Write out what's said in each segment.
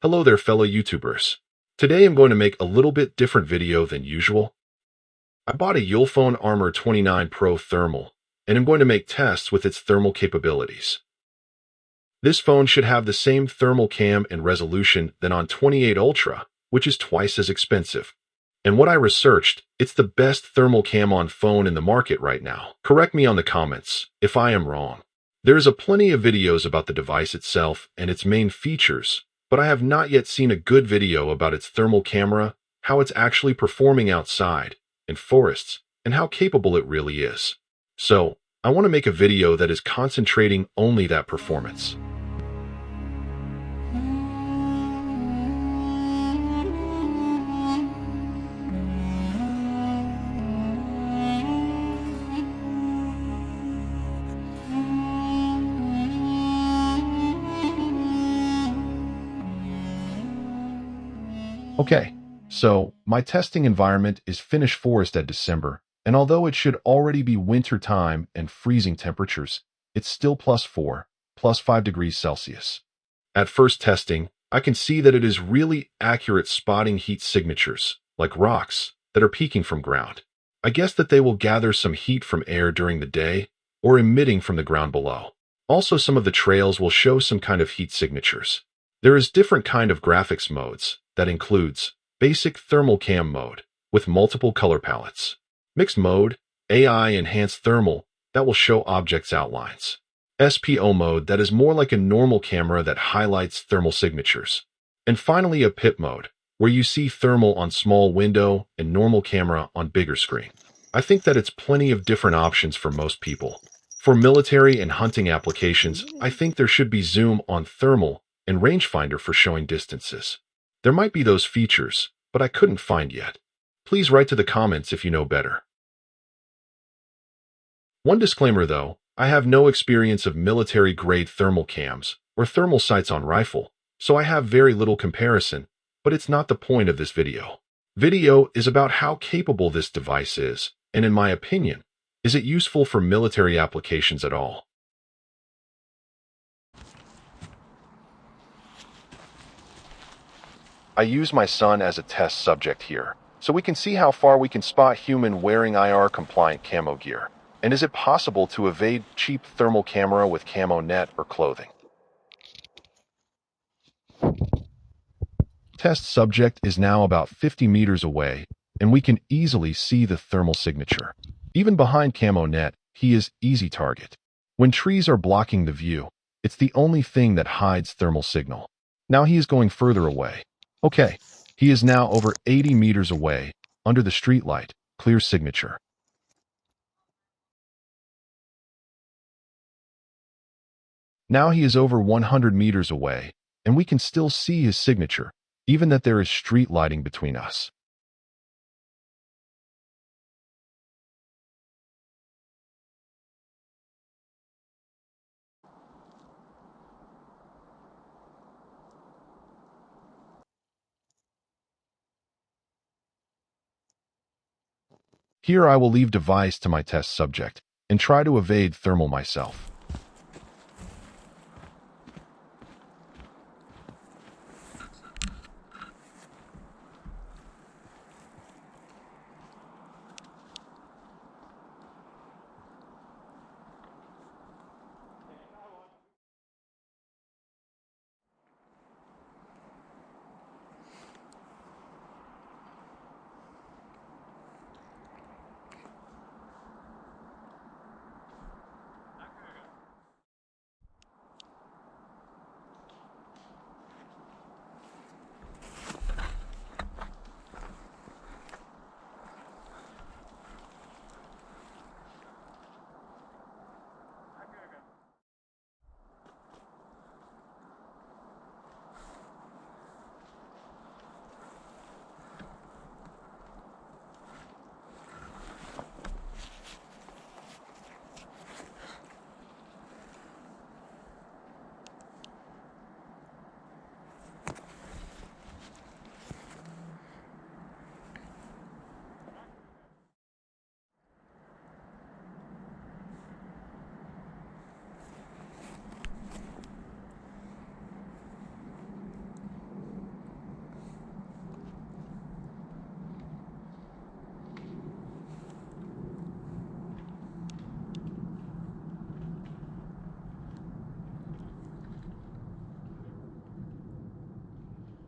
Hello there, fellow YouTubers. Today I'm going to make a little bit different video than usual. I bought a Ulefone Armor 29 Pro thermal, and I'm going to make tests with its thermal capabilities. This phone should have the same thermal cam and resolution than on 28 Ultra, which is twice as expensive. And what I researched, it's the best thermal cam on phone in the market right now. Correct me on the comments if I am wrong. There's plenty of videos about the device itself and its main features, but I have not yet seen a good video about its thermal camera, how it's actually performing outside, in forests, and how capable it really is. So, I want to make a video that is concentrating only that performance. Okay, so my testing environment is Finnish forest at December, and although it should already be winter time and freezing temperatures, it's still +4, +5 degrees Celsius. At first testing, I can see that it is really accurate spotting heat signatures, like rocks, that are peeking from ground. I guess that they will gather some heat from air during the day, or emitting from the ground below. Also, some of the trails will show some kind of heat signatures. There is different kind of graphics modes, that includes basic thermal cam mode with multiple color palettes, mixed mode, AI enhanced thermal that will show objects outlines, SPO mode that is more like a normal camera that highlights thermal signatures, and finally a PIP mode where you see thermal on small window and normal camera on bigger screen. I think that it's plenty of different options for most people. For military and hunting applications, I think there should be zoom on thermal and rangefinder for showing distances. There might be those features, but I couldn't find yet. Please write to the comments if you know better. One disclaimer though, I have no experience of military-grade thermal cams or thermal sights on rifle, so I have very little comparison, but it's not the point of this video. Video is about how capable this device is, and in my opinion, is it useful for military applications at all? I use my son as a test subject here, so we can see how far we can spot human wearing IR-compliant camo gear. And is it possible to evade cheap thermal camera with camo net or clothing? Test subject is now about 50 meters away, and we can easily see the thermal signature. Even behind camo net, he is easy target. When trees are blocking the view, it's the only thing that hides thermal signal. Now he is going further away. Okay, he is now over 80 meters away, under the streetlight, clear signature. Now he is over 100 meters away, and we can still see his signature, even that there is street lighting between us. Here I will leave device to my test subject, and try to evade thermal myself.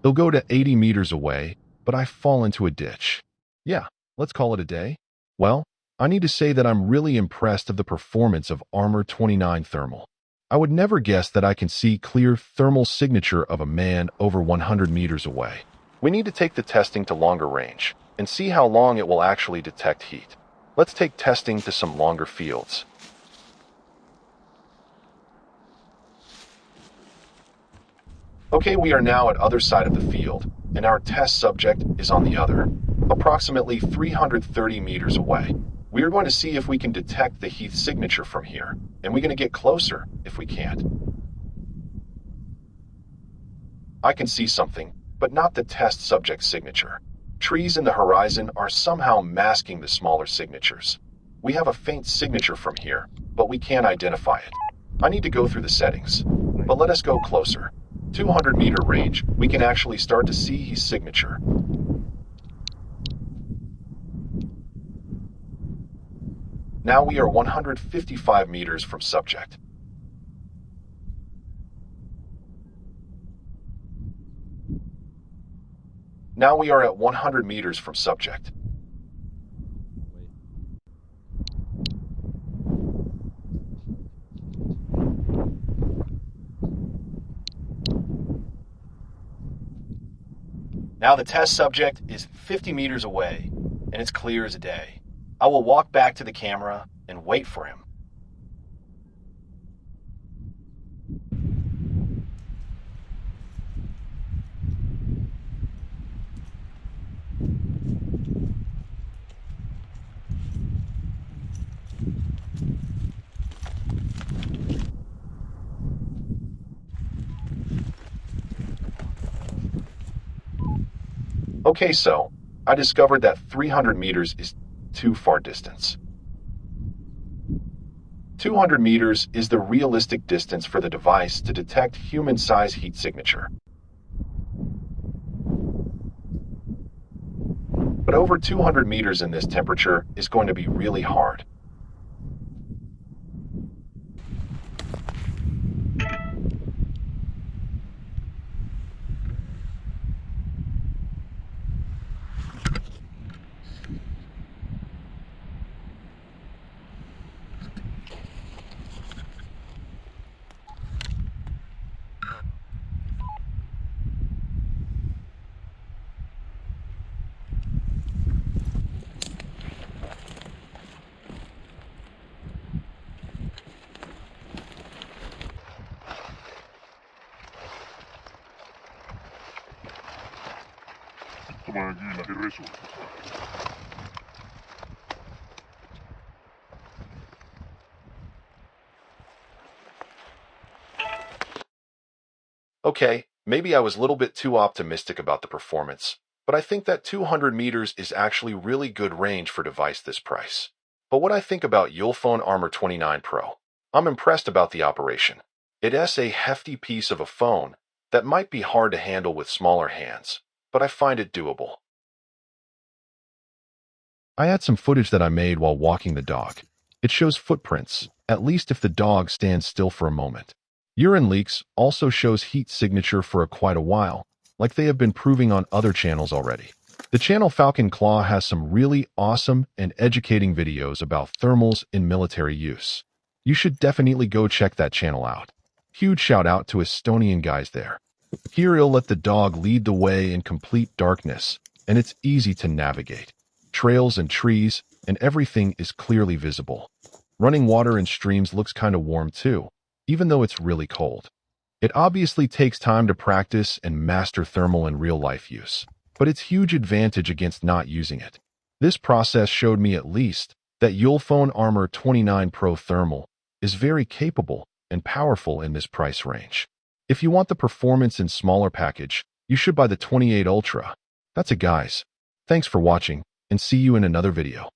They'll go to 80 meters away, but I fall into a ditch. Yeah, let's call it a day. Well, I need to say that I'm really impressed of the performance of Armor 29 Thermal. I would never guess that I can see clear thermal signature of a man over 100 meters away. We need to take the testing to longer range and see how long it will actually detect heat. Let's take testing to some longer fields. Okay, we are now at other side of the field, and our test subject is on the other, approximately 330 meters away. We are going to see if we can detect the heat signature from here, and we're going to get closer if we can't. I can see something, but not the test subject signature. Trees in the horizon are somehow masking the smaller signatures. We have a faint signature from here, but we can't identify it. I need to go through the settings, but let us go closer. 200-meter range, we can actually start to see his signature. Now we are 155 meters from subject. Now we are at 100 meters from subject. Now the test subject is 50 meters away, and it's clear as a day. I will walk back to the camera and wait for him. Okay, so I discovered that 300 meters is too far distance. 200 meters is the realistic distance for the device to detect human-size heat signature. But over 200 meters in this temperature is going to be really hard. Okay, maybe I was a little bit too optimistic about the performance, but I think that 200 meters is actually really good range for a device this price. But what I think about Ulefone Armor 29 Pro, I'm impressed about the operation. It is a hefty piece of a phone that might be hard to handle with smaller hands, but I find it doable. I had some footage that I made while walking the dog. It shows footprints, at least if the dog stands still for a moment. Urine leaks also shows heat signature for quite a while, like they have been proving on other channels already. The channel Falcon Claw has some really awesome and educating videos about thermals in military use. You should definitely go check that channel out. Huge shout out to Estonian guys there. Here he'll let the dog lead the way in complete darkness, and it's easy to navigate. Trails and trees, and everything is clearly visible. Running water in streams looks kind of warm too, even though it's really cold. It obviously takes time to practice and master thermal in real-life use, but it's huge advantage against not using it. This process showed me at least that Ulefone Armor 29 Pro Thermal is very capable and powerful in this price range. If you want the performance in smaller package, you should buy the 28 Ultra. That's it guys. Thanks for watching, and see you in another video.